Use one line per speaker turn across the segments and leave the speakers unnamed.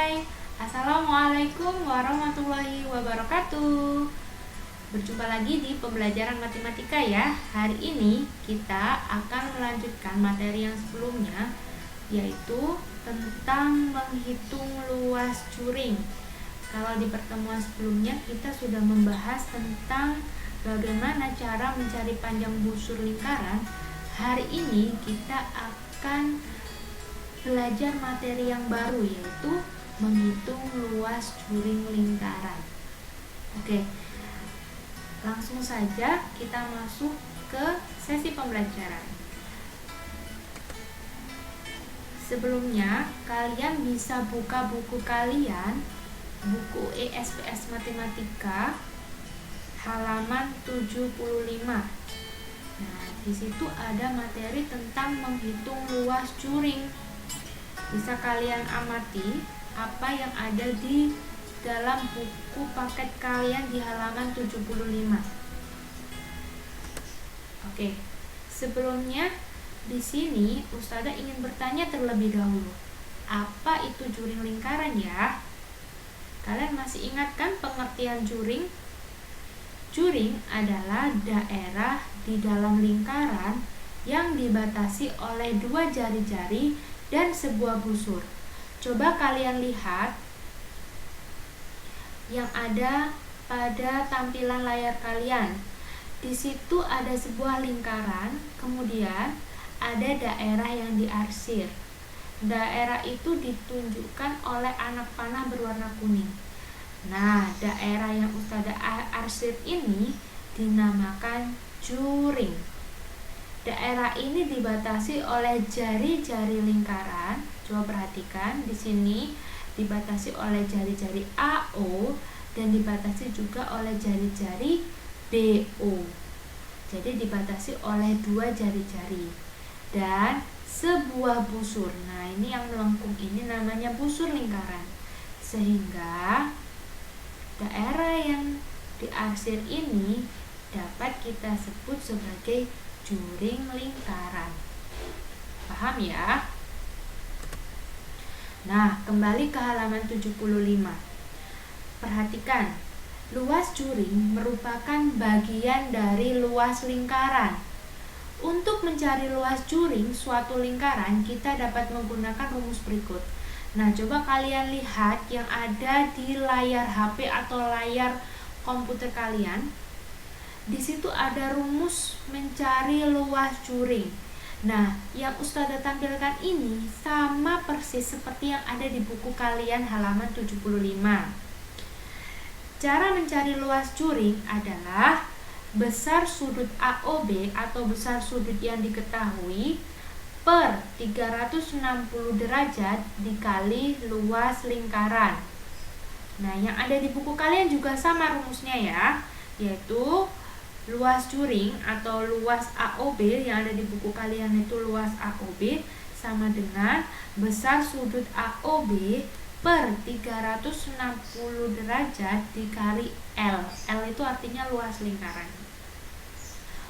Hai, Assalamualaikum warahmatullahi wabarakatuh. Berjumpa lagi di pembelajaran matematika ya. Hari ini kita akan melanjutkan materi yang sebelumnya, yaitu tentang menghitung luas curing. Kalau di pertemuan sebelumnya kita sudah membahas tentang bagaimana cara mencari panjang busur lingkaran. Hari ini kita akan belajar materi yang baru, yaitu menghitung luas curing lingkaran. Oke, langsung saja kita masuk ke sesi pembelajaran. Sebelumnya, kalian bisa buka buku kalian, buku ESPS Matematika halaman 75. Nah, di situ ada materi tentang menghitung luas curing. Bisa kalian amati apa yang ada di dalam buku paket kalian di halaman 75. Oke, sebelumnya di sini Ustazah ingin bertanya terlebih dahulu. Apa itu curing lingkaran ya? Kalian masih ingat kan pengertian curing? Curing adalah daerah di dalam lingkaran yang dibatasi oleh dua jari-jari dan sebuah busur. Coba kalian lihat yang ada pada tampilan layar kalian. Di situ ada sebuah lingkaran, kemudian ada daerah yang diarsir. Daerah itu ditunjukkan oleh anak panah berwarna kuning. Nah, daerah yang Ustazah arsir ini dinamakan curing. Daerah ini dibatasi oleh jari-jari lingkaran. Coba perhatikan di sini dibatasi oleh jari-jari AO dan dibatasi juga oleh jari-jari BO. Jadi dibatasi oleh dua jari-jari dan sebuah busur. Nah, ini yang melengkung ini namanya busur lingkaran. Sehingga daerah yang diarsir ini dapat kita sebut sebagai curing lingkaran. Paham ya? Nah, kembali ke halaman 75. Perhatikan, luas curing merupakan bagian dari luas lingkaran. Untuk mencari luas curing suatu lingkaran, kita dapat menggunakan rumus berikut. Nah, coba kalian lihat yang ada di layar HP atau layar komputer kalian. Di situ ada rumus mencari luas curing. Nah, yang Ustazah tampilkan ini sama persis seperti yang ada di buku kalian halaman 75. Cara mencari luas curing adalah besar sudut AOB atau besar sudut yang diketahui per 360 derajat dikali luas lingkaran. Nah, yang ada di buku kalian juga sama rumusnya ya, yaitu luas curing atau luas AOB yang ada di buku kalian itu luas AOB sama dengan besar sudut AOB per 360 derajat dikali L. L itu artinya luas lingkaran.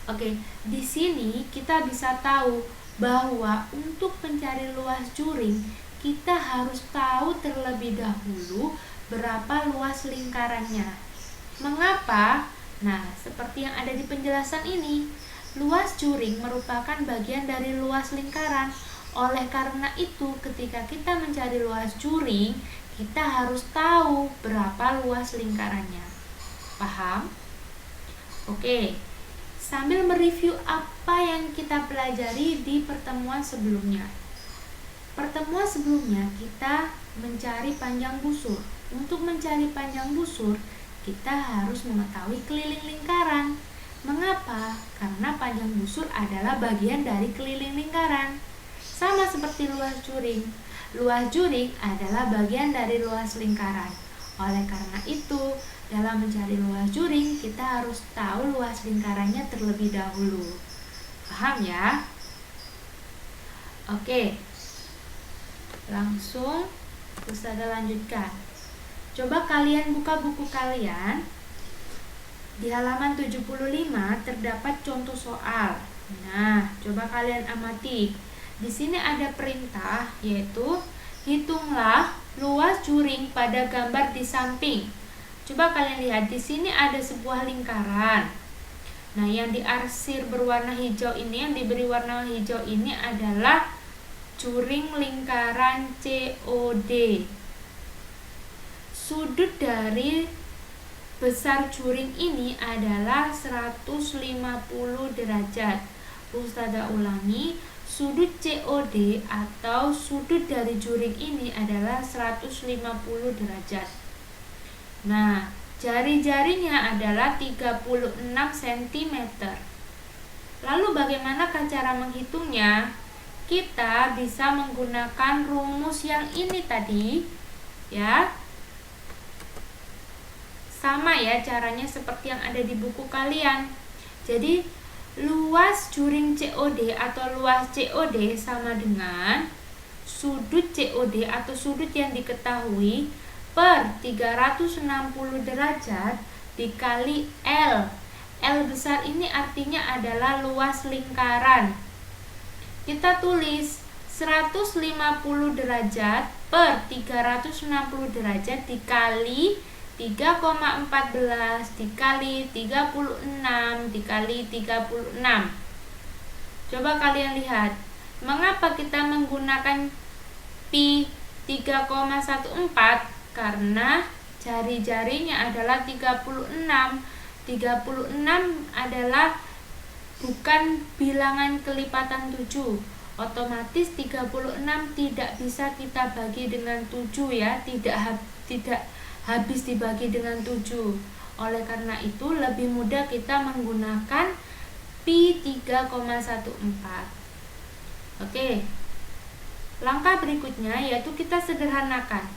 Oke, di sini kita bisa tahu bahwa untuk mencari luas curing kita harus tahu terlebih dahulu berapa luas lingkarannya. Mengapa? Nah, seperti yang ada di penjelasan ini, luas curing merupakan bagian dari luas lingkaran. Oleh karena itu, ketika kita mencari luas curing, kita harus tahu berapa luas lingkarannya. Paham? Oke, sambil mereview apa yang kita pelajari di pertemuan sebelumnya. Pertemuan sebelumnya kita mencari panjang busur. Untuk mencari panjang busur, kita harus mengetahui keliling lingkaran. Mengapa? Karena panjang busur adalah bagian dari keliling lingkaran. Sama seperti luas curing. Luas curing adalah bagian dari luas lingkaran. Oleh karena itu, dalam mencari luas curing, kita harus tahu luas lingkarannya terlebih dahulu. Paham ya? Oke. Langsung Ustazah lanjutkan. Coba kalian buka buku kalian. Di halaman 75 terdapat contoh soal. Nah, coba kalian amati. Di sini ada perintah, yaitu hitunglah luas juring pada gambar di samping. Coba kalian lihat di sini ada sebuah lingkaran. Nah, yang diarsir berwarna hijau ini, yang diberi warna hijau ini adalah juring lingkaran COD. Sudut dari besar juring ini adalah 150 derajat. Ustazah ulangi, sudut COD atau sudut dari juring ini adalah 150 derajat. Nah, jari-jarinya adalah 36 cm. Lalu bagaimanakah cara menghitungnya? Kita bisa menggunakan rumus yang ini tadi, ya. Sama ya caranya seperti yang ada di buku kalian. Jadi, luas juring COD atau luas COD sama dengan sudut COD atau sudut yang diketahui per 360 derajat dikali L. L besar ini artinya adalah luas lingkaran. Kita tulis 150 derajat per 360 derajat dikali 3,14 dikali 36 dikali 36. Coba kalian lihat, mengapa kita menggunakan pi 3,14? Karena jari-jarinya adalah 36. 36 adalah bukan bilangan kelipatan 7. Otomatis 36 tidak bisa kita bagi dengan 7 ya, tidak habis dibagi dengan 7. Oleh karena itu lebih mudah kita menggunakan pi 3,14. Oke. Langkah berikutnya yaitu kita sederhanakan.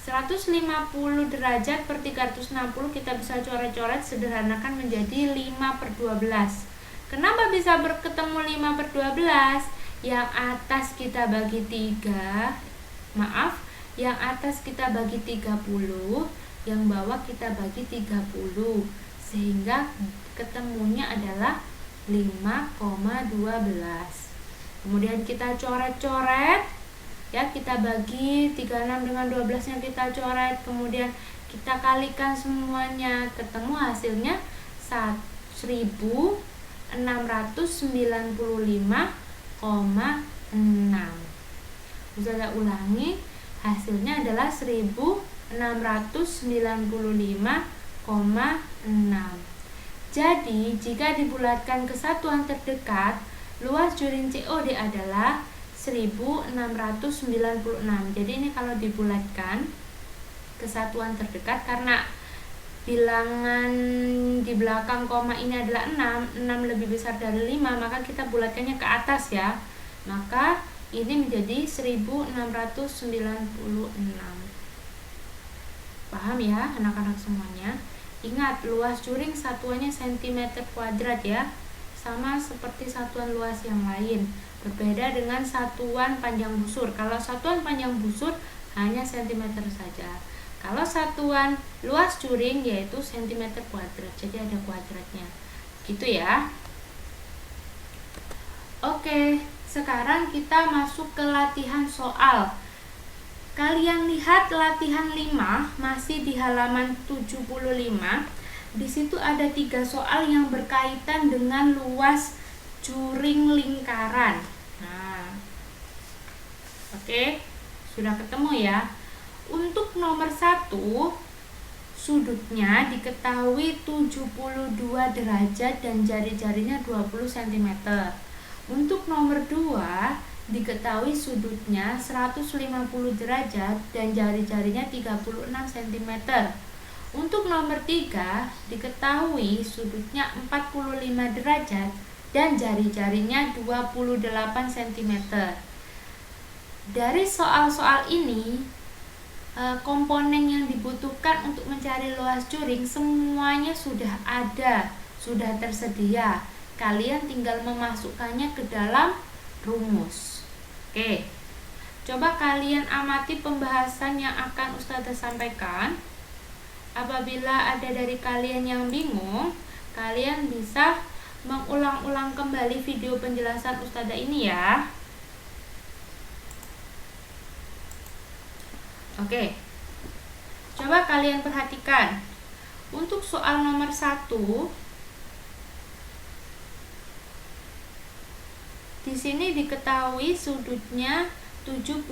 150 derajat per 360 kita bisa coret-coret, sederhanakan menjadi 5/12. Kenapa bisa ketemu 5/12? Yang atas kita bagi 3, yang atas kita bagi 30, yang bawah kita bagi 30, sehingga ketemunya adalah 5,12. Kemudian kita coret-coret ya, kita bagi 36 dengan 12 yang kita coret, kemudian kita kalikan semuanya, ketemu hasilnya 1695,6. Ustazah ulangi, hasilnya adalah 1695,6. Jadi, jika dibulatkan ke satuan terdekat, luas juring COD adalah 1696. Jadi ini kalau dibulatkan ke satuan terdekat, karena bilangan di belakang koma ini adalah 6 lebih besar dari 5, maka kita bulatkannya ke atas ya. Maka ini menjadi 1696. Paham ya anak-anak semuanya? Ingat, luas juring satuannya cm kuadrat ya. Sama seperti satuan luas yang lain. Berbeda dengan satuan panjang busur. Kalau satuan panjang busur hanya cm saja. Kalau satuan luas juring yaitu cm kuadrat. Jadi ada kuadratnya. Gitu ya. Oke, sekarang kita masuk ke latihan soal. Kalian lihat latihan 5 masih di halaman 75. Di situ ada 3 soal yang berkaitan dengan luas juring lingkaran. Nah, oke, sudah ketemu ya. Untuk nomor 1, sudutnya diketahui 72 derajat dan jari-jarinya 20 cm. Untuk nomor 2, diketahui sudutnya 150 derajat dan jari-jarinya 36 cm. Untuk nomor 3, diketahui sudutnya 45 derajat dan jari-jarinya 28 cm. Dari soal-soal ini, komponen yang dibutuhkan untuk mencari luas juring semuanya sudah ada, sudah tersedia. Kalian tinggal memasukkannya ke dalam rumus. Oke, coba kalian amati pembahasan yang akan Ustazah sampaikan. Apabila ada dari kalian yang bingung, kalian bisa mengulang-ulang kembali video penjelasan Ustazah ini ya. Oke, coba kalian perhatikan. Untuk soal nomor 1, di sini diketahui sudutnya 72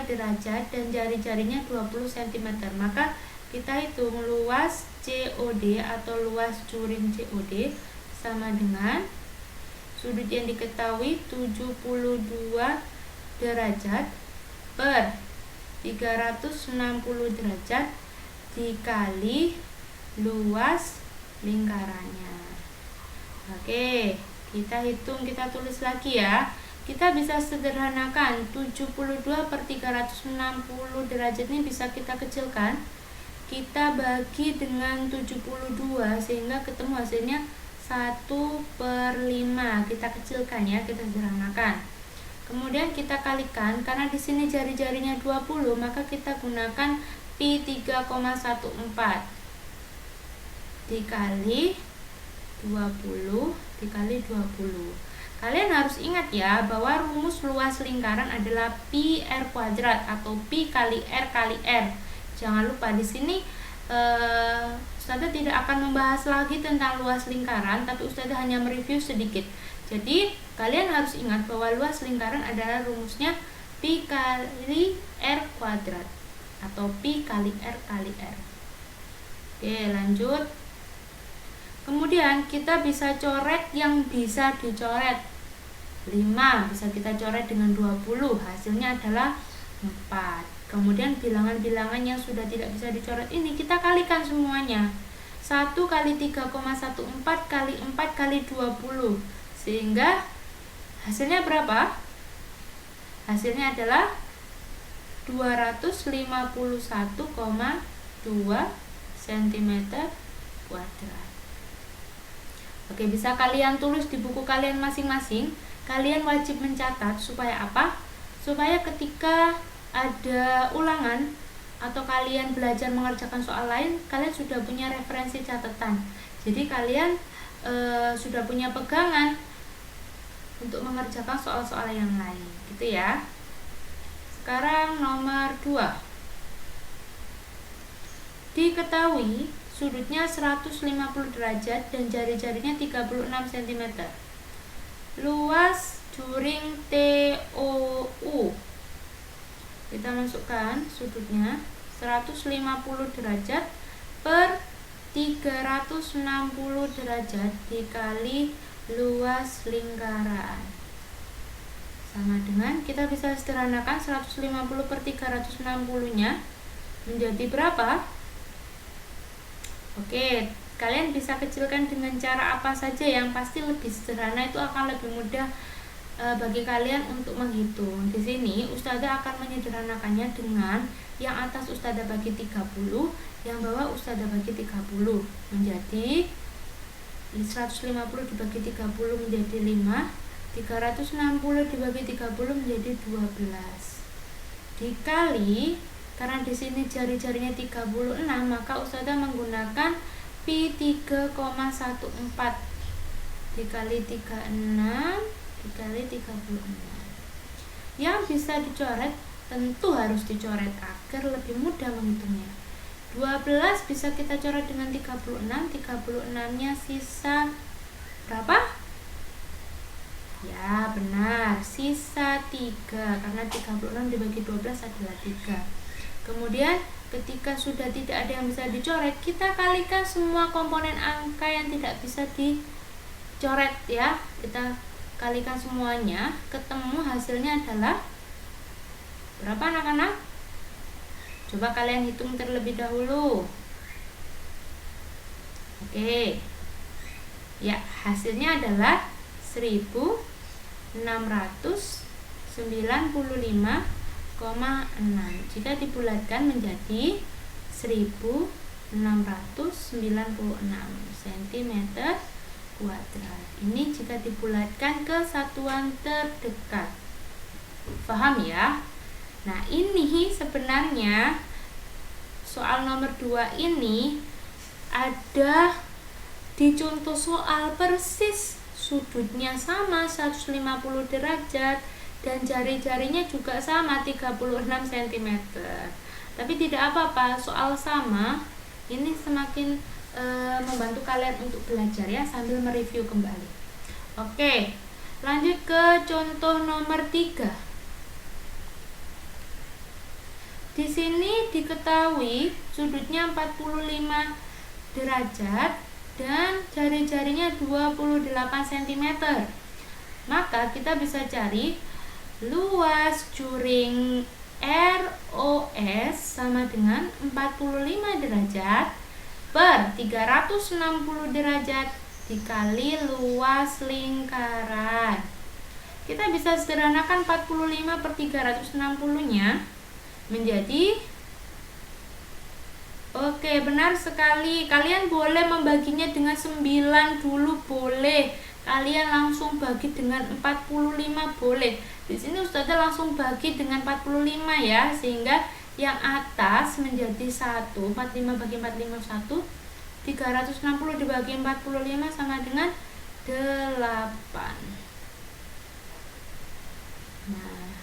derajat dan jari-jarinya 20 cm. Maka kita hitung luas COD atau luas curing COD sama dengan sudut yang diketahui 72 derajat per 360 derajat dikali luas lingkarannya. Oke, kita hitung, kita tulis lagi ya. Kita bisa sederhanakan 72 per 360 derajat ini bisa kita kecilkan. Kita bagi dengan 72 sehingga ketemu hasilnya 1/5. Kita kecilkan ya, kita sederhanakan. Kemudian kita kalikan, karena di sini jari-jarinya 20, maka kita gunakan pi 3,14 dikali 20 dikali 20. Kalian harus ingat ya bahwa rumus luas lingkaran adalah pi r kuadrat atau pi kali r kali r. Jangan lupa di sini Ustazah tidak akan membahas lagi tentang luas lingkaran, tapi Ustazah hanya mereview sedikit. Jadi kalian harus ingat bahwa luas lingkaran adalah rumusnya pi kali r kuadrat atau pi kali r kali r. Oke, lanjut. Kemudian kita bisa coret yang bisa dicoret. 5 bisa kita coret dengan 20, hasilnya adalah 4. Kemudian bilangan-bilangan yang sudah tidak bisa dicoret ini kita kalikan semuanya. 1 kali 3,14 kali 4 kali 20, sehingga hasilnya berapa? Hasilnya adalah 251,2 cm kuadrat. Oke, bisa kalian tulis di buku kalian masing-masing. Kalian wajib mencatat supaya apa? Supaya ketika ada ulangan atau kalian belajar mengerjakan soal lain, kalian sudah punya referensi catatan. Jadi kalian sudah punya pegangan untuk mengerjakan soal-soal yang lain, gitu ya. Sekarang nomor 2. Diketahui sudutnya 150 derajat dan jari-jarinya 36 cm. Luas curing TOU. Kita masukkan sudutnya 150 derajat per 360 derajat dikali luas lingkaran. Sama dengan, kita bisa sederhanakan 150 per 360-nya menjadi berapa? Oke, kalian bisa kecilkan dengan cara apa saja yang pasti lebih sederhana, itu akan lebih mudah bagi kalian untuk menghitung. Di sini Ustazah akan menyederhanakannya dengan yang atas Ustazah bagi 30, yang bawah Ustazah bagi 30 menjadi 150 dibagi 30 menjadi 5, 360 dibagi 30 menjadi 12. Dikali, karena di sini jari-jarinya 36, maka Ustazah menggunakan pi 3,14 dikali 36 dikali 36. Yang bisa dicoret tentu harus dicoret agar lebih mudah menghitungnya. 12 bisa kita coret dengan 36, 36-nya sisa berapa? Ya, benar, sisa 3, karena 36 dibagi 12 adalah 3. Kemudian ketika sudah tidak ada yang bisa dicoret, kita kalikan semua komponen angka yang tidak bisa dicoret ya. Kita kalikan semuanya, ketemu hasilnya adalah berapa anak-anak? Coba kalian hitung terlebih dahulu. Oke. Ya, hasilnya adalah 1695,6. Jika dibulatkan menjadi 1696 cm kuadrat. Ini jika dibulatkan ke satuan terdekat. Paham ya? Nah, ini sebenarnya soal nomor 2 ini ada di contoh soal persis, sudutnya sama 150 derajat dan jari-jarinya juga sama 36 cm. Tapi tidak apa-apa, soal sama ini semakin membantu kalian untuk belajar ya, sambil mereview kembali. Oke, lanjut ke contoh nomor 3. Di sini diketahui sudutnya 45 derajat dan jari-jarinya 28 cm. Maka kita bisa cari luas juring ROS sama dengan 45 derajat per 360 derajat dikali luas lingkaran. Kita bisa sederhanakan 45 per 360 nya menjadi, oke, benar sekali. Kalian boleh membaginya dengan 9 dulu, boleh. Kalian langsung bagi dengan 45 boleh. Di sini Ustazah langsung bagi dengan 45 ya, sehingga yang atas menjadi 1. 45 bagi 45 1. 360 dibagi 45 sama dengan 8. Nah,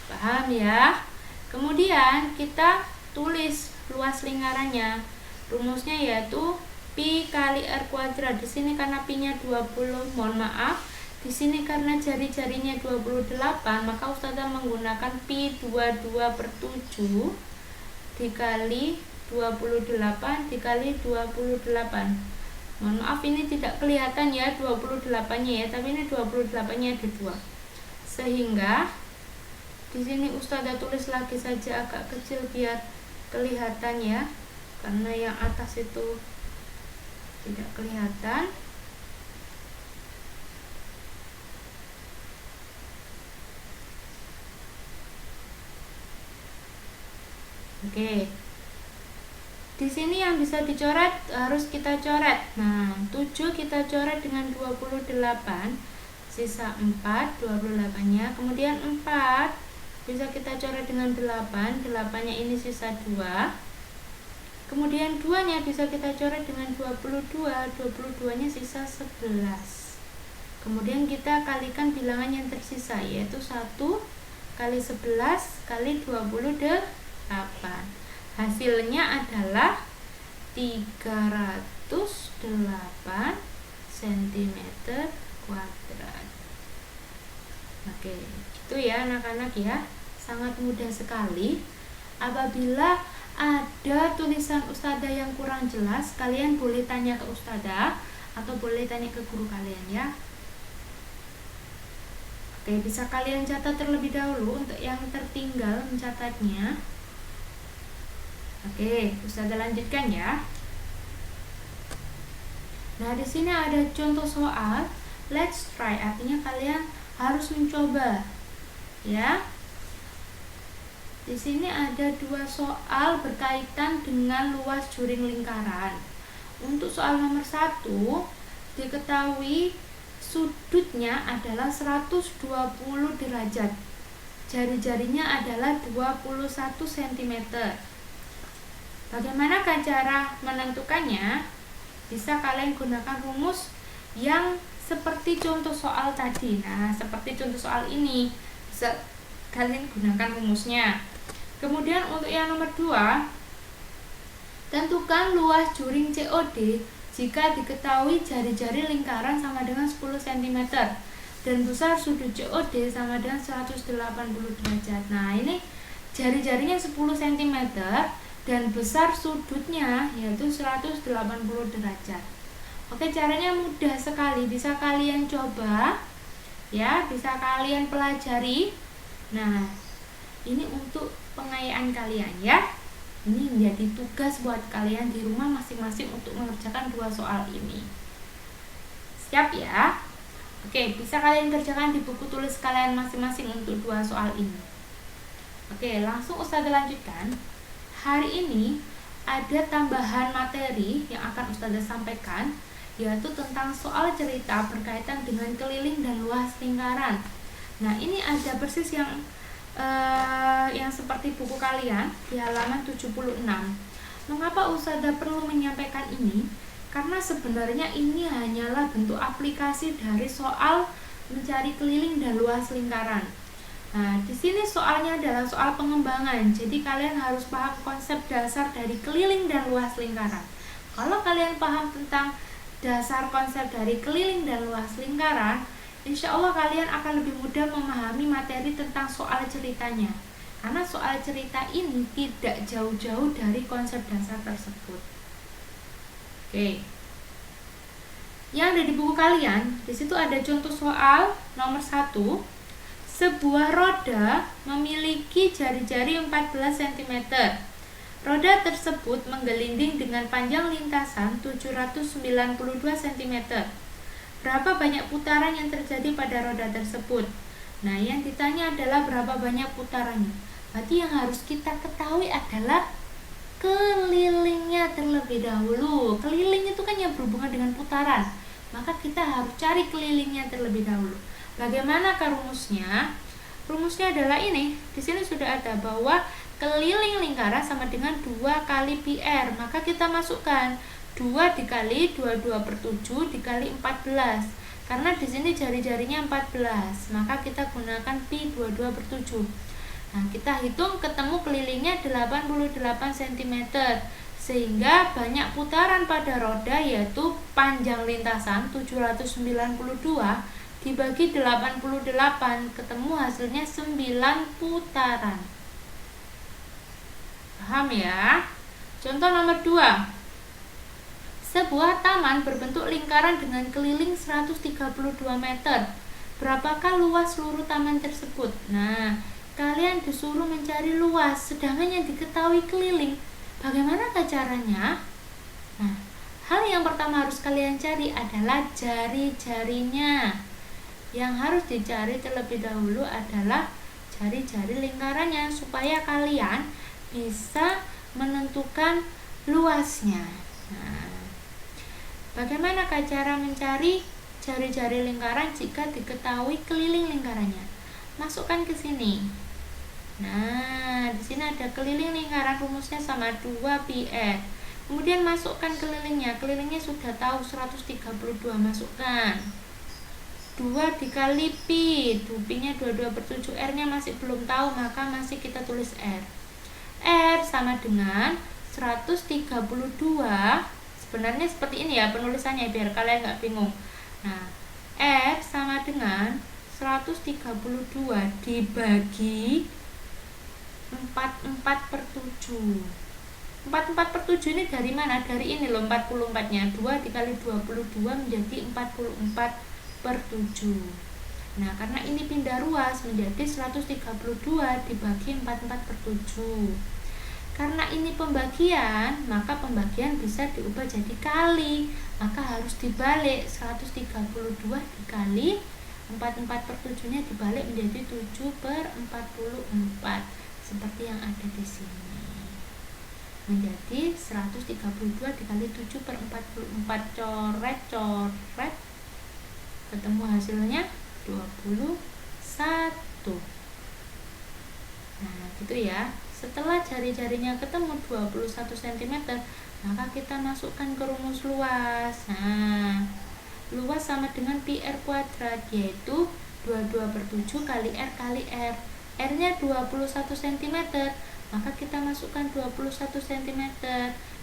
paham ya? Kemudian kita tulis luas lingkarannya. Rumusnya yaitu pi kali r kuadrat. Di sini karena pi-nya 20, mohon maaf. Di sini karena jari-jarinya 28, maka Ustazah menggunakan pi 22 per 7 dikali 28 dikali 28. Mohon maaf ini tidak kelihatan ya 28-nya ya, tapi ini 28-nya ada 2. Sehingga di sini Ustazah tulis lagi saja agak kecil biar kelihatan ya, karena yang atas itu tidak kelihatan. Oke. Di sini yang bisa dicoret harus kita coret. Nah, 7 kita coret dengan 28, sisa 4, 28-nya. Kemudian 4 bisa kita coret dengan 8, 8-nya ini sisa 2. Kemudian 2-nya bisa kita coret dengan 22, 22-nya sisa 11. Kemudian kita kalikan bilangan yang tersisa, yaitu 1 kali 11 kali 28. Hasilnya adalah 308 cm kuadrat. Oke, itu ya anak-anak ya. Sangat mudah sekali. Apabila ada tulisan Ustazah yang kurang jelas, kalian boleh tanya ke Ustazah atau boleh tanya ke guru kalian ya. Oke, bisa kalian catat terlebih dahulu untuk yang tertinggal mencatatnya. Oke, Ustazah lanjutkan ya. Nah, di sini ada contoh soal. Let's try, artinya kalian harus mencoba. Ya. Di sini ada 2 soal berkaitan dengan luas juring lingkaran. Untuk soal nomor 1, diketahui sudutnya adalah 120 derajat. Jari-jarinya adalah 21 cm. Bagaimanakah cara menentukannya? Bisa kalian gunakan rumus yang seperti contoh soal tadi. Nah, seperti contoh soal ini bisa kalian gunakan rumusnya. Kemudian untuk yang nomor 2, tentukan luas juring COD jika diketahui jari-jari lingkaran sama dengan 10 cm dan besar sudut COD sama dengan 180 derajat. Nah, ini jari-jarinya 10 cm dan besar sudutnya yaitu 180 derajat. Oke, caranya mudah sekali, bisa kalian coba ya, bisa kalian pelajari. Nah, ini untuk pengayaan kalian ya. Ini menjadi tugas buat kalian di rumah masing-masing untuk mengerjakan 2 soal ini. Siap ya? Oke, bisa kalian kerjakan di buku tulis kalian masing-masing untuk 2 soal ini. Oke, langsung Ustazah lanjutkan. Hari ini ada tambahan materi yang akan Ustazah sampaikan, yaitu tentang soal cerita berkaitan dengan keliling dan luas lingkaran. Nah, ini ada persis yang seperti buku kalian di halaman 76. Mengapa Ustazah perlu menyampaikan ini? Karena sebenarnya ini hanyalah bentuk aplikasi dari soal mencari keliling dan luas lingkaran. Nah, di sini soalnya adalah soal pengembangan. Jadi kalian harus paham konsep dasar dari keliling dan luas lingkaran. Kalau kalian paham tentang dasar konsep dari keliling dan luas lingkaran, insya Allah kalian akan lebih mudah memahami materi tentang soal ceritanya. Karena soal cerita ini tidak jauh-jauh dari konsep dasar tersebut. Oke. Yang ada di buku kalian, di situ ada contoh soal nomor 1. Sebuah roda memiliki jari-jari 14 cm. Roda tersebut menggelinding dengan panjang lintasan 792 cm. Berapa banyak putaran yang terjadi pada roda tersebut? Nah, yang ditanya adalah berapa banyak putarannya. Berarti yang harus kita ketahui adalah kelilingnya terlebih dahulu. Keliling itu kan yang berhubungan dengan putaran. Maka kita harus cari kelilingnya terlebih dahulu. Bagaimanakah rumusnya? Rumusnya adalah ini. Di sini sudah ada bahwa keliling lingkaran sama dengan 2 kali pi r. Maka kita masukkan 2 dikali 22/7 dikali 14. Karena di sini jari-jarinya 14, maka kita gunakan pi 22/7. Nah, kita hitung ketemu kelilingnya 88 cm. Sehingga banyak putaran pada roda yaitu panjang lintasan 792 dibagi 88, ketemu hasilnya 9 putaran. Paham ya? Contoh nomor 2. Sebuah taman berbentuk lingkaran dengan keliling 132 meter. Berapakah luas seluruh taman tersebut? Nah, kalian disuruh mencari luas, sedangkan yang diketahui keliling. Bagaimanakah caranya? Nah, hal yang pertama harus kalian cari adalah jari-jarinya. Yang harus dicari terlebih dahulu adalah jari-jari lingkarannya supaya kalian bisa menentukan luasnya. Nah, bagaimanakah cara mencari jari-jari lingkaran jika diketahui keliling lingkarannya? Masukkan ke sini. Nah, di sini ada keliling lingkaran, rumusnya sama 2 pi r. Kemudian masukkan kelilingnya. Kelilingnya sudah tahu 132, masukkan. 2 dikali pi, pi-nya 22/7, r-nya masih belum tahu, maka masih kita tulis r. R sama dengan 132. Sebenarnya seperti ini ya penulisannya biar kalian nggak bingung. Nah, R sama dengan 132 dibagi 44/7. 44/7 ini dari mana? Dari ini loh, 44-nya. 2 dikali 22 menjadi 44/7. Nah, karena ini pindah ruas menjadi 132 dibagi 44/7. Karena ini pembagian, maka pembagian bisa diubah jadi kali. Maka harus dibalik, 132 dikali 44/7-nya dibalik menjadi 7/44. Seperti yang ada di sini. Menjadi 132 dikali 7/44. Coret. Ketemu hasilnya 21. Nah, gitu ya. Setelah jari-jarinya ketemu 21 cm, maka kita masukkan ke rumus luas. Nah, luas sama dengan pi r kuadrat, yaitu 22/7 kali r kali r. R-nya 21 cm, maka kita masukkan 21 cm,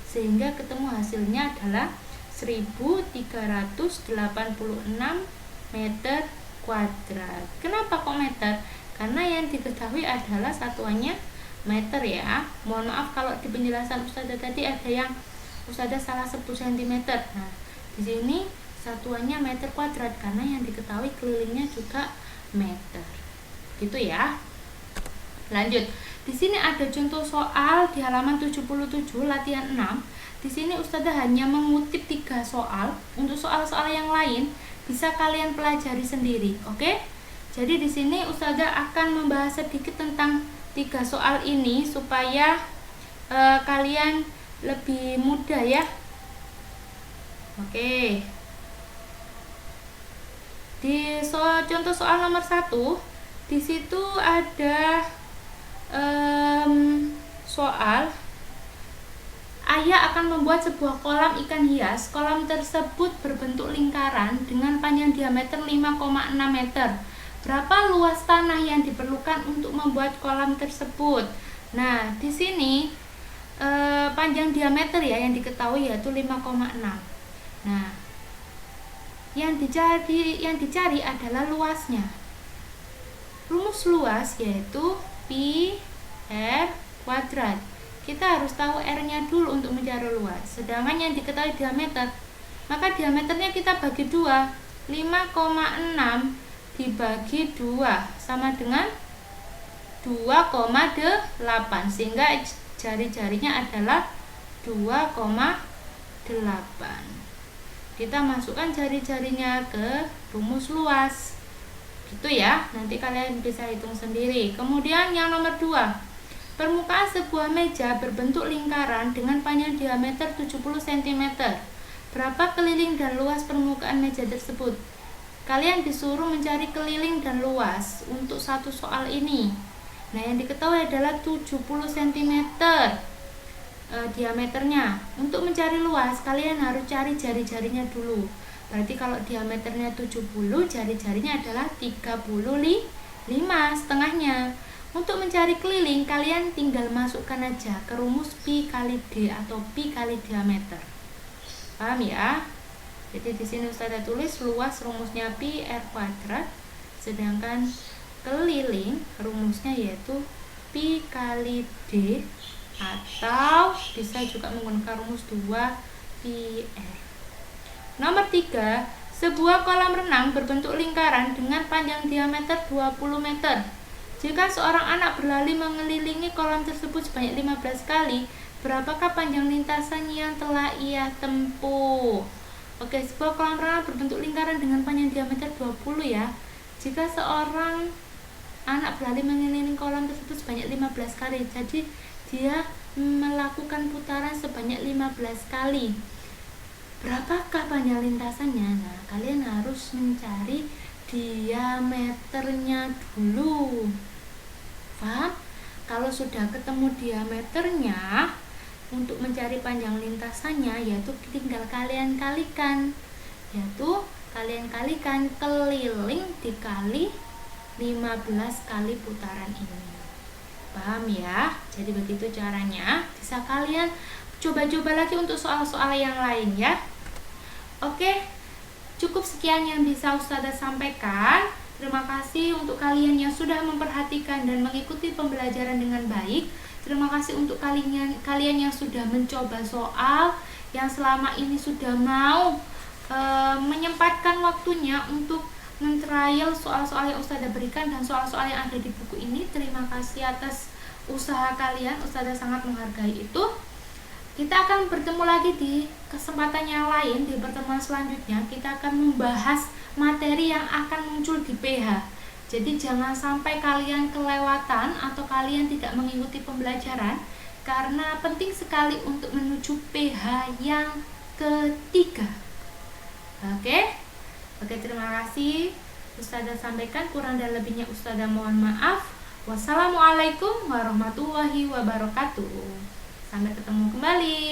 sehingga ketemu hasilnya adalah 1386 meter kuadrat. Kenapa kok meter? Karena yang diketahui adalah satuannya meter ya. Mohon maaf kalau di penjelasan Ustazah tadi ada yang Ustazah salah sebut cm. Nah, di sini satuannya meter kuadrat karena yang diketahui kelilingnya juga meter. Gitu ya. Lanjut. Di sini ada contoh soal di halaman 77 latihan 6. Di sini Ustazah hanya mengutip 3 soal. Untuk soal-soal yang lain bisa kalian pelajari sendiri, oke? Jadi di sini Ustazah akan membahas sedikit tentang 3 soal ini supaya kalian lebih mudah ya. Oke. Di contoh soal nomor 1, di situ ada soal ayah akan membuat sebuah kolam ikan hias. Kolam tersebut berbentuk lingkaran dengan panjang diameter 5,6 meter. Berapa luas tanah yang diperlukan untuk membuat kolam tersebut? Nah, di sini panjang diameter ya yang diketahui yaitu 5,6. Nah, yang dicari adalah luasnya. Rumus luas yaitu pi r kuadrat. Kita harus tahu r-nya dulu untuk mencari luas. Sedangkan yang diketahui diameter, maka diameternya kita bagi 2. 5,6 dibagi 2 sama dengan 2,8, sehingga jari-jarinya adalah 2,8. Kita masukkan jari-jarinya ke rumus luas. Gitu ya, nanti kalian bisa hitung sendiri. Kemudian yang nomor 2. Permukaan sebuah meja berbentuk lingkaran dengan panjang diameter 70 cm. Berapa keliling dan luas permukaan meja tersebut? Kalian disuruh mencari keliling dan luas untuk satu soal ini. Nah, yang diketahui adalah 70 cm diameternya. Untuk mencari luas, kalian harus cari jari-jarinya dulu. Berarti kalau diameternya 70, jari-jarinya adalah 35 setengahnya. Untuk mencari keliling, kalian tinggal masukkan aja ke rumus pi kali d atau pi kali diameter. Paham ya? Jadi di sini Ustazah tulis luas rumusnya pi r kuadrat, sedangkan keliling rumusnya yaitu pi kali d atau bisa juga menggunakan rumus 2 pi r. Nomor 3, sebuah kolam renang berbentuk lingkaran dengan panjang diameter 20 meter. Jika seorang anak berlari mengelilingi kolam tersebut sebanyak 15 kali, berapakah panjang lintasan yang telah ia tempuh? Oke, sebuah kolam renang berbentuk lingkaran dengan panjang diameter 20 ya. Jika seorang anak berlari mengelilingi kolam tersebut sebanyak 15 kali, jadi dia melakukan putaran sebanyak 15 kali. Berapakah panjang lintasannya? Nah, kalian harus mencari diameternya dulu. Paham? Kalau sudah ketemu diameternya, untuk mencari panjang lintasannya yaitu tinggal kalian kalikan. Yaitu kalian kalikan keliling dikali 15 kali putaran ini. Paham ya? Jadi begitu caranya. Bisa kalian coba-coba lagi untuk soal-soal yang lain ya. Oke. Cukup sekian yang bisa Ustazah sampaikan. Terima kasih untuk kalian yang sudah memperhatikan dan mengikuti pembelajaran dengan baik. Terima kasih untuk kalian yang sudah mencoba soal, yang selama ini sudah mau menyempatkan waktunya untuk men-trial soal-soal yang Ustazah berikan dan soal-soal yang ada di buku ini. Terima kasih atas usaha kalian. Ustazah sangat menghargai itu. Kita akan bertemu lagi di kesempatan yang lain. Di pertemuan selanjutnya kita akan membahas materi yang akan muncul di PH. Jadi jangan sampai kalian kelewatan atau kalian tidak mengikuti pembelajaran, karena penting sekali untuk menuju PH yang ketiga. Oke, terima kasih. Ustazah sampaikan, kurang dan lebihnya Ustazah mohon maaf. Wassalamualaikum warahmatullahi wabarakatuh. Sampai ketemu kembali.